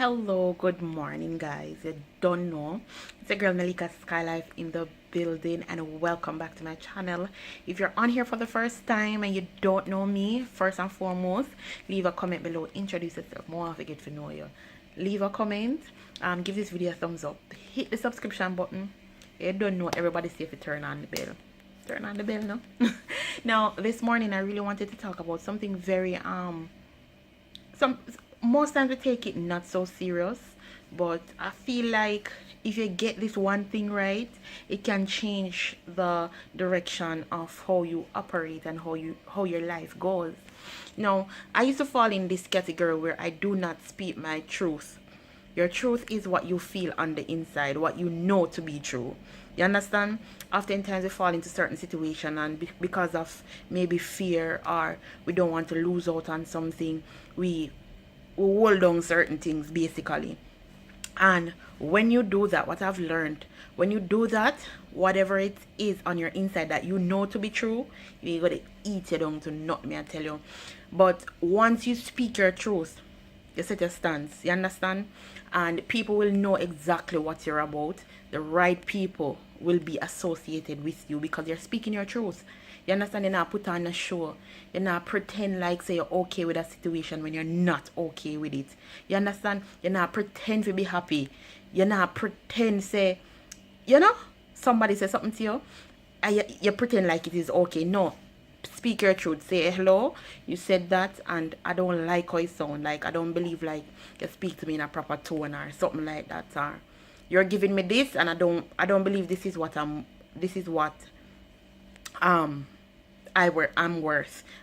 Hello, good morning, guys. You don't know, it's a girl MELICASKYLIFE in the building, and welcome back to my channel. If you're on here for the first time and you don't know me, first and foremost, leave a comment below, introduce yourself, more to get to know you. Leave a comment, give this video a thumbs up, hit the subscription button. You don't know, everybody say if you turn on the bell. Turn on the bell, no? Now, this morning I really wanted to talk about something very most times we take it not so serious, but I feel like if you get this one thing right, it can change the direction of how you operate and how your life goes. Now, I used to fall in this category where I do not speak my truth. Your truth is what you feel on the inside, what you know to be true. You understand? Oftentimes we fall into certain situations, and because of maybe fear, or we don't want to lose out on something, we hold on certain things basically. And when you do that, what I've learned, when you do that, whatever it is on your inside that you know to be true, you gotta eat it down to not me, I tell you. But once you speak your truth, you set your stance, you understand? And people will know exactly what you're about. The right people will be associated with you because you're speaking your truth. You understand? You're not put on a show. You're not pretend like say you're okay with a situation when you're not okay with it. You understand? You're not pretend to be happy. You're not pretend say, you know, somebody say something to you and you pretend like it is okay. No. Speak your truth. Say hello, you said that and I don't like how it sound. Like I don't believe like you speak to me in a proper tone or something like that, or you're giving me this and I don't believe this is what I'm worth.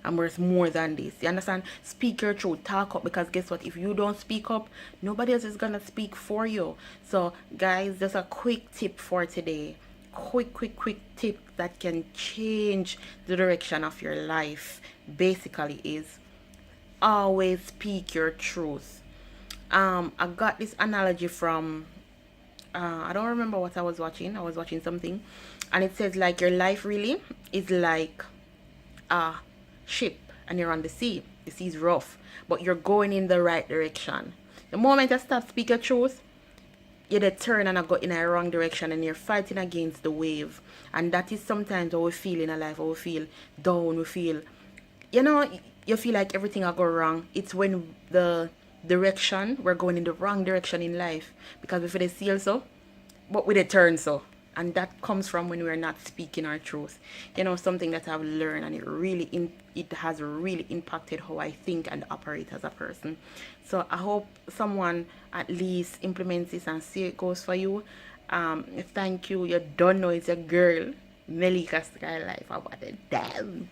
I'm worth more than this. You understand? Speak your truth. Talk up, because guess what? If you don't speak up, nobody else is gonna speak for you. So guys, just a quick tip for today. Quick tip that can change the direction of your life basically is always speak your truth. I got this analogy from I don't remember what I was watching something, and it says like your life really is like a ship and you're on the sea. The sea is rough, but you're going in the right direction. The moment I stop speak your truth, you dey turn and I go in a wrong direction and you're fighting against the wave. And that is sometimes how we feel in our life, how we feel down, we feel, you know, you feel like everything will go wrong. It's when the direction, we're going in the wrong direction in life, because we feel the seal so, but we dey turn so. And that comes from when we're not speaking our truth. You know, something that I've learned, and it has really impacted how I think and operate as a person. So I hope someone at least implements this and see it goes for you. Thank you. You don't know, it's a girl, MELICASKYLIFE. About it. Damn.